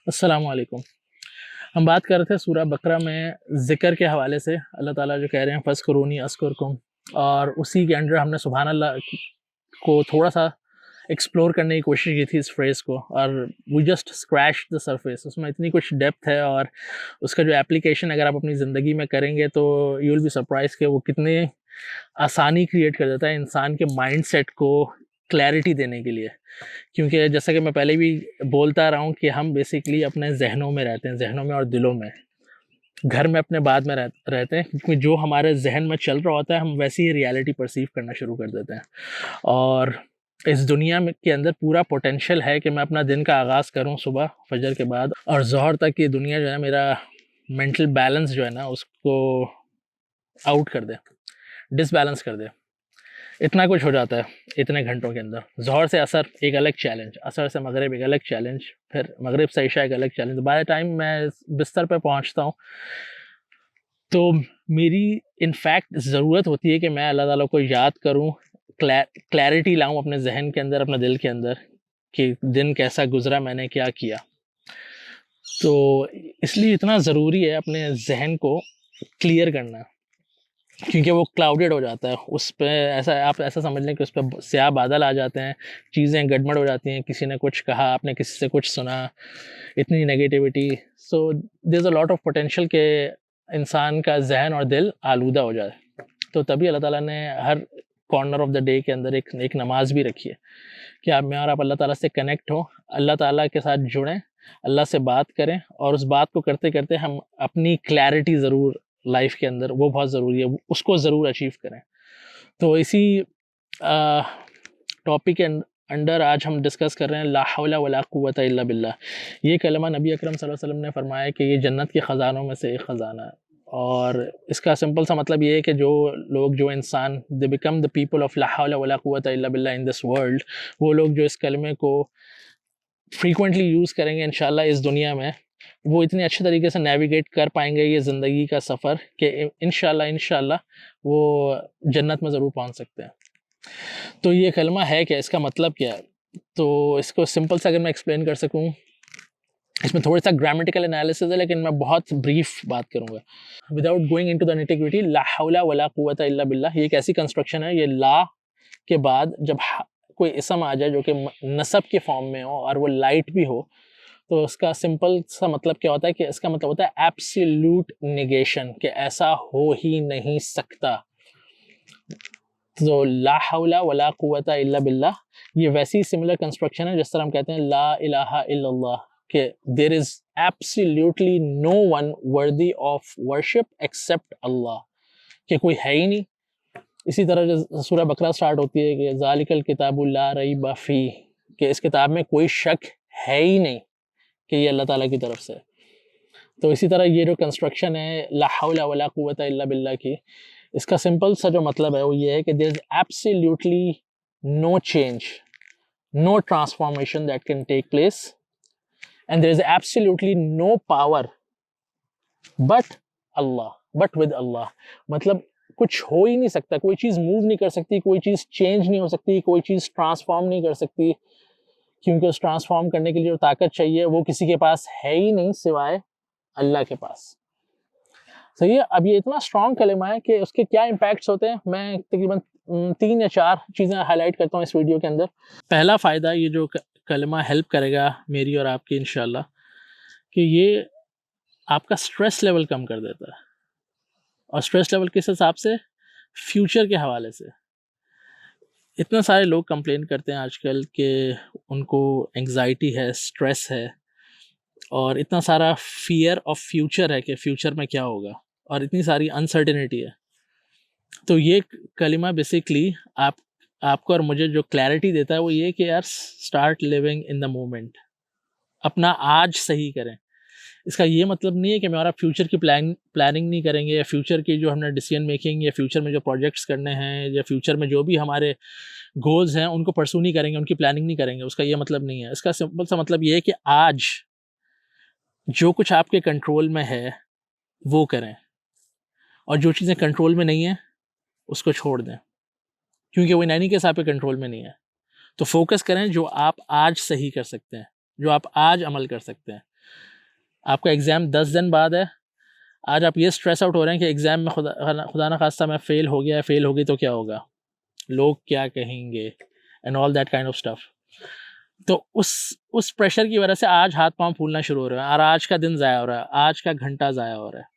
السلام علیکم. ہم بات کر رہے تھے سورہ بقرہ میں ذکر کے حوالے سے. اللہ تعالیٰ جو کہہ رہے ہیں فَاذْكُرُونِی أَذْكُرْكُمْ، اور اسی کے انڈر ہم نے سبحان اللہ کو تھوڑا سا ایکسپلور کرنے کی کوشش کی تھی اس فریز کو، اور we just scratch the surface. اس میں اتنی کچھ ڈیپتھ ہے، اور اس کا جو اپلیکیشن اگر آپ اپنی زندگی میں کریں گے تو یو ول بی سرپرائز کہ وہ کتنے آسانی کریٹ کر دیتا ہے انسان کے مائنڈ سیٹ کو کلیئرٹی دینے کے لیے. کیونکہ جیسا کہ میں پہلے بھی بولتا رہا ہوں کہ ہم بیسیکلی اپنے ذہنوں میں رہتے ہیں، ذہنوں میں اور دلوں میں. گھر میں اپنے بعد میں رہتے ہیں، کیونکہ جو ہمارے ذہن میں چل رہا ہوتا ہے ہم ویسی ہی ریالٹی پرسیو کرنا شروع کر دیتے ہیں. اور اس دنیا میں کے اندر پورا پوٹینشیل ہے کہ میں اپنا دن کا آغاز کروں صبح فجر کے بعد، اور ظہر تک یہ دنیا جو ہے میرا مینٹل بیلنس جو ہے نا اس کو آؤٹ کر دے، ڈس بیلنس کر دے. اتنا کچھ ہو جاتا ہے اتنے گھنٹوں کے اندر. ظہر سے عصر ایک الگ چیلنج، عصر سے مغرب ایک الگ چیلنج، پھر مغرب سے عشاء ایک الگ چیلنج. بائی ٹائم میں بستر پہ پہنچتا ہوں تو میری انفیکٹ ضرورت ہوتی ہے کہ میں اللہ تعالیٰ کو یاد کروں، کلیئرٹی لاؤں اپنے ذہن کے اندر، اپنے دل کے اندر، کہ دن کیسا گزرا، میں نے کیا کیا. تو اس لیے اتنا ضروری ہے اپنے ذہن کو کلیئر کرنا، کیونکہ وہ کلاؤڈیڈ ہو جاتا ہے. اس پہ آپ ایسا سمجھ لیں کہ اس پہ سیاہ بادل آ جاتے ہیں، چیزیں گڑبڑ ہو جاتی ہیں، کسی نے کچھ کہا، آپ نے کسی سے کچھ سنا، اتنی negativity. So there is a lot of potential کہ انسان کا ذہن اور دل آلودہ ہو جائے. تو تبھی اللہ تعالیٰ نے ہر کارنر آف دا ڈے کے اندر ایک نماز بھی رکھی ہے کہ آپ اللہ تعالیٰ سے کنیکٹ ہو، اللہ تعالیٰ کے ساتھ جڑیں، اللہ سے بات کریں، اور اس بات کو کرتے کرتے ہم اپنی کلیئرٹی ضرور لائف کے اندر، وہ بہت ضروری ہے، اس کو ضرور اچیو کریں. تو اسی ٹاپک کے انڈر آج ہم ڈسکس کر رہے ہیں لا حول ولا قوت الا باللہ. یہ کلمہ نبی اکرم صلی اللہ علیہ وسلم نے فرمایا کہ یہ جنت کے خزانوں میں سے ایک خزانہ ہے. اور اس کا سمپل سا مطلب یہ ہے کہ جو انسان they become the people of لا حول ولا قوت الا باللہ in this world، وہ لوگ جو اس کلمے کو فریکوینٹلی یوز کریں گے انشاءاللہ اس دنیا میں، وہ اتنے اچھے طریقے سے نیویگیٹ کر پائیں گے یہ زندگی کا سفر کہ انشاءاللہ وہ جنت میں ضرور پہنچ سکتے ہیں. تو یہ کلمہ ہے کیا، اس کا مطلب کیا ہے؟ تو اس کو سمپل سے اگر میں ایکسپلین کر سکوں، اس میں تھوڑا سا گرامیٹیکل انالیسز ہے لیکن میں بہت بریف بات کروں گا without going into the nitty gritty. لا حول ولا قوت الا باللہ یہ ایک ایسی کنسٹرکشن ہے، یہ لا کے بعد جب کوئی اسم آ جائے جو کہ نسب کے فارم میں ہو اور وہ لائٹ بھی ہو، تو اس کا سمپل سا مطلب کیا ہوتا ہے کہ اس کا مطلب ہوتا ہے ایبسلیوٹ نیگیشن، کہ ایسا ہو ہی نہیں سکتا. تو لا حول ولا قوت الا باللہ یہ ویسی سملر کنسٹرکشن ہے جس طرح ہم کہتے ہیں لا الہ الا اللہ، کہ there is absolutely no one worthy of worship except اللہ، کہ کوئی ہے ہی نہیں. اسی طرح جو سورہ بقرہ سٹارٹ ہوتی ہے کہ ذالک الکتاب لا ریب فیہ، کہ اس کتاب میں کوئی شک ہے ہی نہیں کہ یہ اللہ تعالیٰ کی طرف سے. تو اسی طرح یہ جو کنسٹرکشن ہے لا حول ولا قوت الا باللہ کی، اس کا سمپل سا جو مطلب ہے وہ یہ ہے کہ there is absolutely no change, no transformation that can take place, and there is absolutely no power but Allah, but with Allah. مطلب کچھ ہو ہی نہیں سکتا، کوئی چیز موو نہیں کر سکتی، کوئی چیز چینج نہیں ہو سکتی، کوئی چیز ٹرانسفارم نہیں کر سکتی، کیونکہ اس ٹرانسفارم کرنے کے لیے جو طاقت چاہیے وہ کسی کے پاس ہے ہی نہیں سوائے اللہ کے پاس. صحیح ہے. اب یہ اتنا اسٹرانگ کلمہ ہے کہ اس کے کیا امپیکٹس ہوتے ہیں، میں تقریباً 3 یا 4 چیزیں ہائی لائٹ کرتا ہوں اس ویڈیو کے اندر. پہلا فائدہ یہ جو کلمہ ہیلپ کرے گا میری اور آپ کی انشاءاللہ، کہ یہ آپ کا سٹریس لیول کم کر دیتا ہے. اور سٹریس لیول کس حساب سے؟ فیوچر کے حوالے سے. اتنے سارے لوگ کمپلین کرتے ہیں آج کل کہ ان کو انگزائٹی ہے، سٹریس ہے، اور اتنا سارا فیئر آف فیوچر ہے کہ فیوچر میں کیا ہوگا، اور اتنی ساری انسرٹینٹی ہے. تو یہ کلمہ بیسیکلی آپ کو اور مجھے جو کلیئرٹی دیتا ہے وہ یہ کہ یار start living in the moment, اپنا آج صحیح کریں. اس کا یہ مطلب نہیں ہے کہ ہمارا فیوچر کی پلاننگ نہیں کریں گے، یا فیوچر کی جو ہم نے ڈیسیژن میکنگ، یا فیوچر میں جو پروجیکٹس کرنے ہیں، یا فیوچر میں جو بھی ہمارے گولز ہیں ان کو پرسو نہیں کریں گے، ان کی پلاننگ نہیں کریں گے. اس کا یہ مطلب نہیں ہے. اس کا سمپل سا مطلب یہ ہے کہ آج جو کچھ آپ کے کنٹرول میں ہے وہ کریں، اور جو چیزیں کنٹرول میں نہیں ہیں اس کو چھوڑ دیں، کیونکہ وہ نہیں کہ آپ کے کنٹرول میں نہیں ہے. تو فوکس کریں جو آپ آج صحیح کر سکتے ہیں، جو آپ آج عمل کر سکتے ہیں. آپ کا ایگزام 10 دن بعد ہے, آج آپ یہ اسٹریس آؤٹ ہو رہے ہیں کہ ایگزام میں خدا نہ خواستہ میں فیل ہو گیا, فیل ہو گئی تو کیا ہوگا, لوگ کیا کہیں گے, and all that kind of stuff. تو اس پریشر کی وجہ سے آج ہاتھ پاؤں پھولنا شروع ہو رہا ہے, اور آج کا دن ضائع ہو رہا ہے, آج کا گھنٹہ ضائع ہو رہا ہے.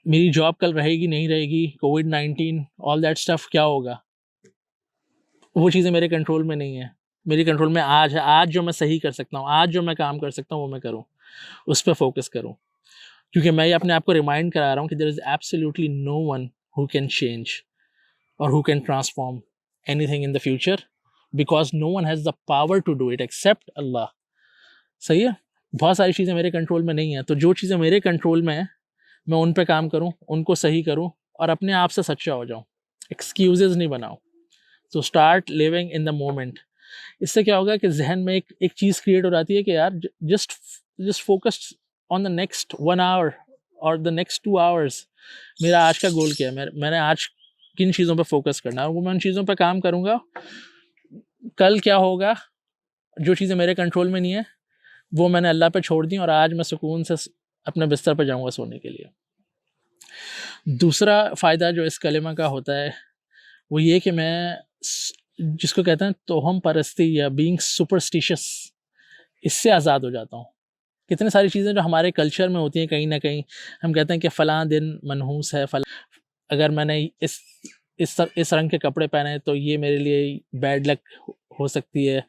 میری جاب کل رہے گی نہیں رہے گی, کووڈ-19 آل دیٹ اسٹف, کیا ہوگا, وہ چیزیں میرے کنٹرول میں نہیں ہیں. میری کنٹرول میں آج ہے, آج جو میں صحیح کر سکتا ہوں, آج جو میں کام کر سکتا ہوں وہ میں کروں, اس پہ فوکس کروں. کیونکہ میں یہ اپنے آپ کو ریمائنڈ کرا رہا ہوں کہ there is absolutely no one who can change or who can transform anything in the future, because no one has the power to do it except Allah. صحیح ہے, بہت ساری چیزیں میرے کنٹرول میں نہیں ہیں, تو جو چیزیں میرے کنٹرول میں ہیں میں ان پہ کام کروں, ان کو صحیح کروں, اور اپنے آپ سے سچا ہو جاؤں, ایکسکیوزز نہیں بناؤں. تو start living in the moment. اس سے کیا ہوگا کہ ذہن میں ایک چیز کریٹ ہو جاتی ہے کہ یار just focus on the next 1 hour اور دا نیکسٹ 2 hours. میرا آج کا گول کیا ہے, میں نے آج کن چیزوں پہ فوکس کرنا ہے, اور وہ میں ان چیزوں پہ کام کروں گا. کل کیا ہوگا, جو چیزیں میرے کنٹرول میں نہیں ہیں وہ میں نے اللہ پہ چھوڑ دیں, اور آج میں سکون سے اپنے بستر پہ جاؤں گا سونے کے لیے. دوسرا فائدہ جو اس کلمہ کا ہوتا ہے وہ یہ کہ میں جس کو کہتے ہیں توہم پرستی یا بینگ سپرسٹیشس, اس سے آزاد ہو جاتا ہوں. کتنے ساری چیزیں جو ہمارے کلچر میں ہوتی ہیں, کہیں نہ کہیں ہم کہتے ہیں کہ فلاں دن منحوس ہے, اگر میں نے اس رنگ کے کپڑے پہنے تو یہ میرے لیے بیڈ لک ہو سکتی ہے,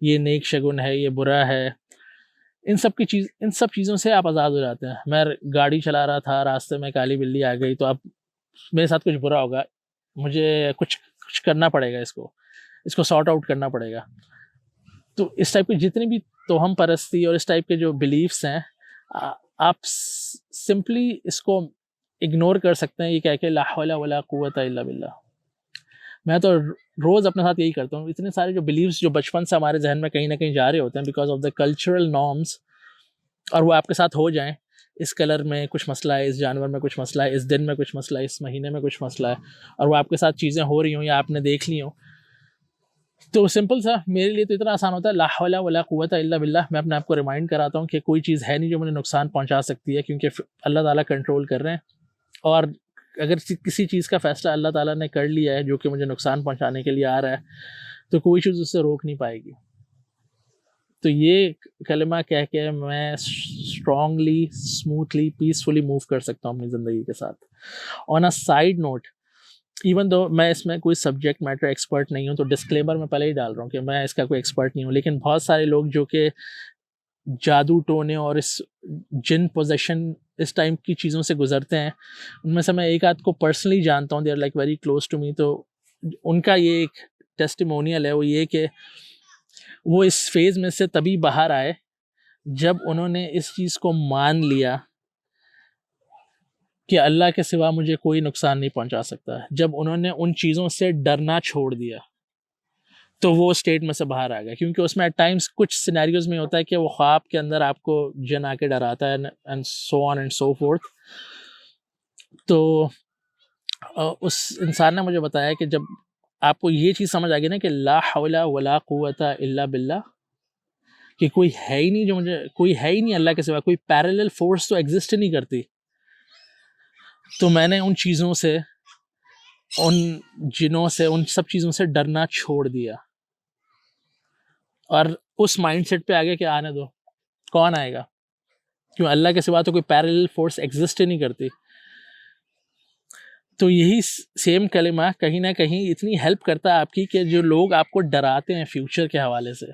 یہ نیک شگن ہے, یہ برا ہے. ان سب چیزوں سے آپ آزاد ہو جاتے ہیں. میں گاڑی چلا رہا تھا, راستے میں کالی بلی آ گئی, تو اب میرے ساتھ کچھ برا ہوگا, مجھے کچھ کرنا پڑے گا, اس کو سارٹ آؤٹ کرنا پڑے گا. تو اس ٹائپ کی جتنی بھی توہم پرستی اور اس ٹائپ کے جو بلیفس ہیں, آپ سمپلی اس کو اگنور کر سکتے ہیں, یہ کہہ کے لا حول ولا قوت الا باللہ. میں تو روز اپنے ساتھ یہی کرتا ہوں. اتنے سارے جو بلیفس جو بچپن سے ہمارے ذہن میں کہیں نہ کہیں جا رہے ہوتے ہیں because of the cultural norms, اور وہ آپ کے ساتھ ہو جائیں, اس کلر میں کچھ مسئلہ ہے, اس جانور میں کچھ مسئلہ ہے, اس دن میں کچھ مسئلہ ہے, اس مہینے میں کچھ مسئلہ ہے, اور وہ آپ کے ساتھ چیزیں ہو رہی ہوں یا آپ نے دیکھ لی ہوں, تو سمپل سا میرے لیے تو اتنا آسان ہوتا ہے, لا حول ولا قوت الا باللہ. میں اپنے آپ کو ریمائنڈ کراتا ہوں کہ کوئی چیز ہے نہیں جو مجھے نقصان پہنچا سکتی ہے, کیونکہ اللہ تعالیٰ کنٹرول کر رہے ہیں, اور اگر کسی چیز کا فیصلہ اللہ تعالیٰ نے کر لیا ہے جو کہ مجھے نقصان پہنچانے کے لیے آ رہا ہے, تو کوئی چیز اس سے روک نہیں پائے گی. تو یہ کلمہ کہہ کے میں اسٹرانگلی, اسموتھلی, پیسفلی موو کر سکتا ہوں اپنی زندگی کے ساتھ. On a side note, even دو میں اس میں کوئی سبجیکٹ میٹر ایکسپرٹ نہیں ہوں, تو ڈسکلیمر میں پہلے ہی ڈال رہا ہوں کہ میں اس کا کوئی ایکسپرٹ نہیں ہوں, لیکن بہت سارے لوگ جو کہ جادو ٹونے اور اس جن پوزیشن اس ٹائم کی چیزوں سے گزرتے ہیں, ان میں سے میں ایک آدھ کو پرسنلی جانتا ہوں, they are like very close to me. تو ان کا یہ ایک ٹیسٹیمونیل ہے, وہ یہ کہ وہ اس فیز میں سے تبھی باہر آئے جب انہوں نے اس چیز کو مان لیا کہ اللہ کے سوا مجھے کوئی نقصان نہیں پہنچا سکتا. جب انہوں نے ان چیزوں سے ڈرنا چھوڑ دیا تو وہ اسٹیٹ میں سے باہر آ گیا, کیونکہ اس میں ایٹ ٹائمس کچھ سینیریوز میں ہوتا ہے کہ وہ خواب کے اندر آپ کو جن آ کے ڈراتا ہے, and so on and so forth. تو اس انسان نے مجھے بتایا کہ جب آپ کو یہ چیز سمجھ آ گئی نا کہ لا حول ولا قوت الا باللہ, کہ کوئی ہے ہی نہیں اللہ کے سوا, کوئی پیرلل فورس تو ایگزسٹ نہیں کرتی, تو میں نے ان چیزوں سے, ان جنوں سے, ان سب چیزوں سے ڈرنا چھوڑ دیا, اور اس مائنڈ سیٹ پہ آگے کہ آنے دو, کون آئے گا, کیوں اللہ کے سوا تو کوئی پیرلل فورس ایگزسٹ ہی نہیں کرتی. تو یہی سیم کلمہ کہیں نہ کہیں اتنی ہیلپ کرتا ہے آپ کی کہ جو لوگ آپ کو ڈراتے ہیں فیوچر کے حوالے سے,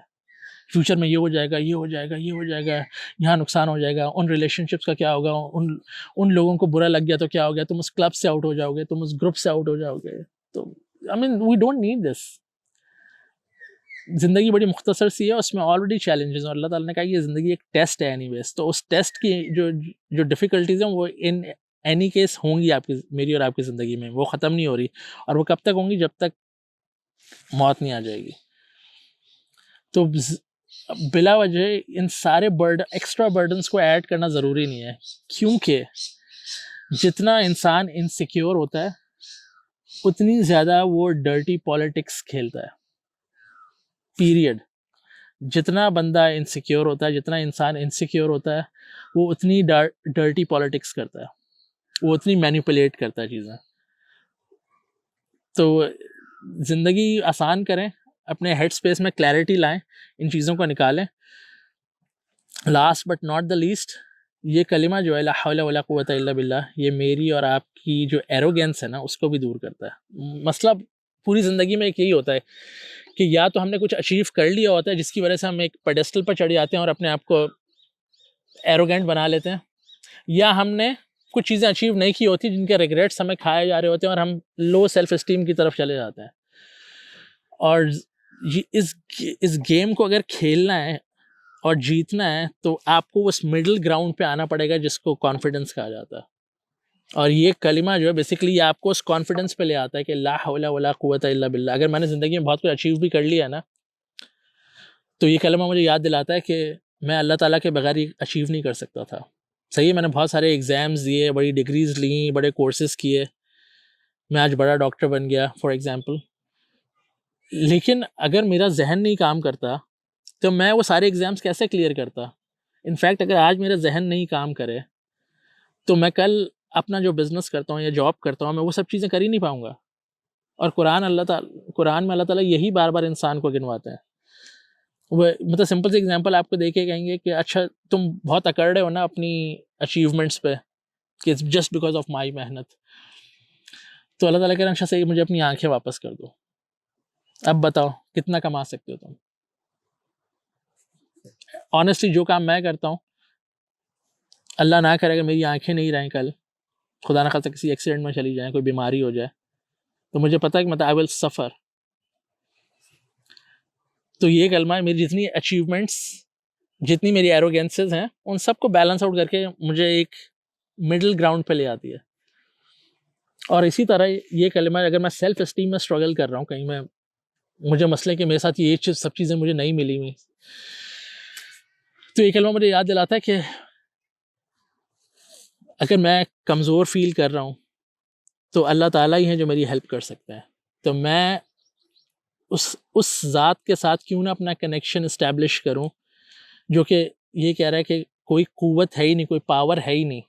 فیوچر میں یہ ہو جائے گا, یہ ہو جائے گا, یہ ہو جائے گا, یہاں نقصان ہو جائے گا, ان ریلیشن شپس کا کیا ہوگا, ان لوگوں کو برا لگ گیا تو کیا ہو گیا, تم اس کلب سے آؤٹ ہو جاؤ گے, تم اس گروپ سے آؤٹ ہو جاؤ گے. تو آئی مین وی ڈونٹ نیڈ دس. زندگی بڑی مختصر سی ہے, اس میں آلریڈی چیلنجز ہیں, اور اللہ تعالیٰ نے کہا یہ زندگی ایک ٹیسٹ ہے اینی ویز. تو اس ٹیسٹ کی جو ڈیفیکلٹیز ہیں وہ ان اینی کیس ہوں گی آپ کی, میری اور آپ کی زندگی میں, وہ ختم نہیں ہو رہی, اور وہ کب تک ہوں گی, جب تک موت نہیں آ جائے گی. تو بلا وجہ ان سارے ایکسٹرا برڈنس کو ایڈ کرنا ضروری نہیں ہے, کیونکہ جتنا انسان انسیکیور ہوتا ہے اتنی زیادہ وہ ڈرٹی پالیٹکس کھیلتا ہے, پیریڈ. جتنا بندہ انسیکیور ہوتا ہے, جتنا انسان انسیکیور ہوتا ہے, وہ اتنی ڈرٹی پالیٹکس کرتا ہے, وہ اتنی مینیپولیٹ کرتا ہے چیزیں. تو زندگی آسان کریں, اپنے ہیڈ اسپیس میں کلیئرٹی لائیں, ان چیزوں کو نکالیں. Last but not the least, یہ کلمہ جو ہے لا حول ولا قوت الا باللہ, یہ میری اور آپ کی جو ایروگینس ہے نا اس کو بھی دور کرتا ہے. مسئلہ پوری زندگی میں ایک یہی ہوتا ہے کہ یا تو ہم نے کچھ اچیو کر لیا ہوتا ہے جس کی وجہ سے ہم ایک پیڈسٹل پر چڑھ جاتے ہیں اور اپنے آپ کو ایروگینٹ بنا لیتے ہیں, یا ہم نے کچھ چیزیں اچیو نہیں کی ہوتی جن کے ریگریٹس ہمیں کھائے جا رہے ہوتے ہیں اور ہم لو سیلف اسٹیم کی طرف چلے جاتے ہیں. اور اس گیم کو اگر کھیلنا ہے اور جیتنا ہے تو آپ کو اس مڈل گراؤنڈ پہ آنا پڑے گا جس کو کانفیڈنس کہا جاتا ہے. اور یہ کلمہ جو ہے بیسیکلی آپ کو اس کانفیڈنس پہ لے آتا ہے کہ لا حول ولا قوت الا باللہ. اگر میں نے زندگی میں بہت کچھ اچیو بھی کر لیا ہے نا, تو یہ کلمہ مجھے یاد دلاتا ہے کہ میں اللہ تعالیٰ کے بغیر یہ اچیو نہیں کر سکتا تھا. صحیح, میں نے بہت سارے ایگزامز دیے, بڑی ڈگریز لیں, بڑے کورسز کیے, میں آج بڑا ڈاکٹر بن گیا فار ایگزامپل. لیکن اگر میرا ذہن نہیں کام کرتا تو میں وہ سارے ایگزامز کیسے کلیئر کرتا؟ انفیکٹ اگر آج میرا ذہن نہیں کام کرے تو میں کل اپنا جو بزنس کرتا ہوں یا جاب کرتا ہوں میں وہ سب چیزیں کر ہی نہیں پاؤں گا. اور قرآن میں اللہ تعالیٰ یہی بار بار انسان کو گنواتے ہیں. وہ مطلب سمپل سی ایگزامپل آپ کو دے کے کہیں گے کہ اچھا تم بہت اکڑ رہے ہو نا اپنی اچیومنٹس پہ کہ جسٹ بیکاز آف مائی محنت, تو اللہ تعالیٰ کہہ رہے ہیں اچھا صحیح, مجھے اپنی آنکھیں واپس کر دو, اب بتاؤ کتنا کما سکتے ہو تم. آنیسٹلی جو کام میں کرتا ہوں, اللہ نہ کرے کہ میری آنکھیں نہیں رہیں کل, خدا نہ خاصہ کسی ایکسیڈنٹ میں چلی جائیں, کوئی بیماری ہو جائے, تو مجھے پتہ ہے کہ مطلب آئی ول سفر. تو یہ کلمہ ہے, میری جتنی اچیومنٹس, جتنی میری ایروگینسز ہیں, ان سب کو بیلنس آؤٹ کر کے مجھے ایک مڈل گراؤنڈ پہ لے آتی ہے. اور اسی طرح یہ کلمہ اگر میں سیلف اسٹیم میں اسٹرگل کر رہا ہوں, کہیں میں مجھے مسئلے کہ میرے ساتھ یہ سب چیزیں مجھے نہیں ملی ہوئی, تو یہ کلمہ مجھے یاد دلاتا ہے کہ اگر میں کمزور فیل کر رہا ہوں تو اللہ تعالیٰ ہی ہیں جو میری ہیلپ کر سکتے ہیں. تو میں اس ذات کے ساتھ کیوں نہ اپنا کنیکشن اسٹیبلش کروں جو کہ یہ کہہ رہا ہے کہ کوئی قوت ہے ہی نہیں, کوئی پاور ہے ہی نہیں.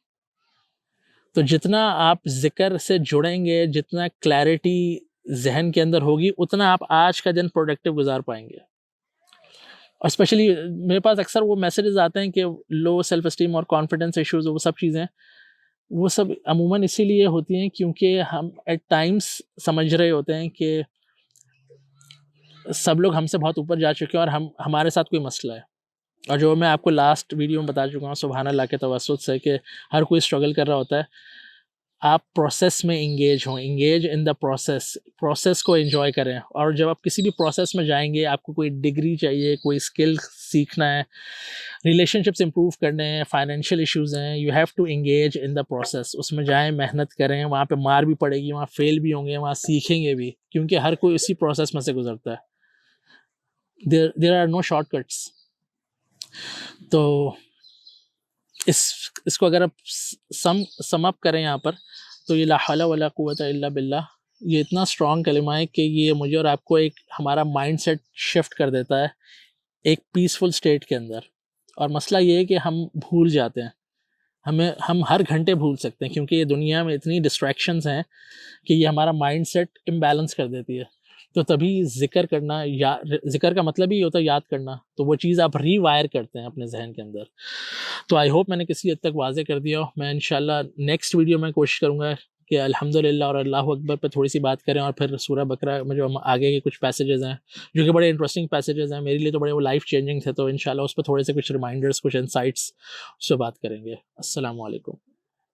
تو جتنا آپ ذکر سے جڑیں گے, جتنا کلیئرٹی ذہن کے اندر ہوگی, اتنا آپ آج کا دن پروڈکٹیو گزار پائیں گے. اور اسپیشلی میرے پاس اکثر وہ میسیجز آتے ہیں کہ لو سیلف اسٹیم اور کانفیڈنس ایشوز, وہ سب چیزیں, وہ سب عموماً اسی لیے ہوتی ہیں کیونکہ ہم ایٹ ٹائمس سمجھ رہے ہوتے ہیں کہ سب لوگ ہم سے بہت اوپر جا چکے ہیں اور ہمارے ساتھ کوئی مسئلہ ہے. اور جو میں آپ کو لاسٹ ویڈیو میں بتا چکا ہوں سبحان اللہ کے توسط سے کہ ہر کوئی اسٹرگل کر رہا ہوتا ہے. آپ پروسیس میں انگیج ان دا پروسیس کو انجوائے کریں. اور جب آپ کسی بھی پروسیس میں جائیں گے, آپ کو کوئی ڈگری چاہیے, کوئی اسکل سیکھنا ہے, ریلیشن شپس امپروو کرنے ہیں, فائنینشیل ایشوز ہیں, you have to engage in the process. اس میں جائیں, محنت کریں, وہاں پہ مار بھی پڑے گی, وہاں فیل بھی ہوں گے, وہاں سیکھیں گے بھی, کیونکہ ہر کوئی اسی پروسیس میں سے گزرتا ہے. There are no shortcuts. تو اس کو اگر آپ سم اپ کریں یہاں پر, تو یہ لا حول ولا قوت الا باللہ یہ اتنا اسٹرانگ کلمہ ہے کہ یہ مجھے اور آپ کو ایک ہمارا مائنڈ سیٹ شفٹ کر دیتا ہے ایک پیسفل اسٹیٹ کے اندر. اور مسئلہ یہ ہے کہ ہم بھول جاتے ہیں, ہم ہر گھنٹے بھول سکتے ہیں کیونکہ یہ دنیا میں اتنی ڈسٹریکشنز ہیں کہ یہ ہمارا مائنڈ سیٹ امبیلنس کر دیتی ہے. تو تبھی ذکر کرنا, ذکر کا مطلب ہی ہوتا ہے یاد کرنا, تو وہ چیز آپ ری وائر کرتے ہیں اپنے ذہن کے اندر. تو آئی ہوپ میں نے کسی حد تک واضح کر دیا ہو. میں انشاءاللہ نیکسٹ ویڈیو میں کوشش کروں گا کہ الحمدللہ اور اللہ اکبر پہ تھوڑی سی بات کریں, اور پھر سورہ بقرہ میں جو آگے کے کچھ پیسیجز ہیں جو کہ بڑے انٹرسٹنگ پیسیجز ہیں میرے لیے, تو بڑے وہ لائف چینجنگ تھے, تو انشاءاللہ اس پہ تھوڑے سے کچھ ریمائنڈرز, کچھ انسائٹس اس پہ بات کریں گے. السلام علیکم.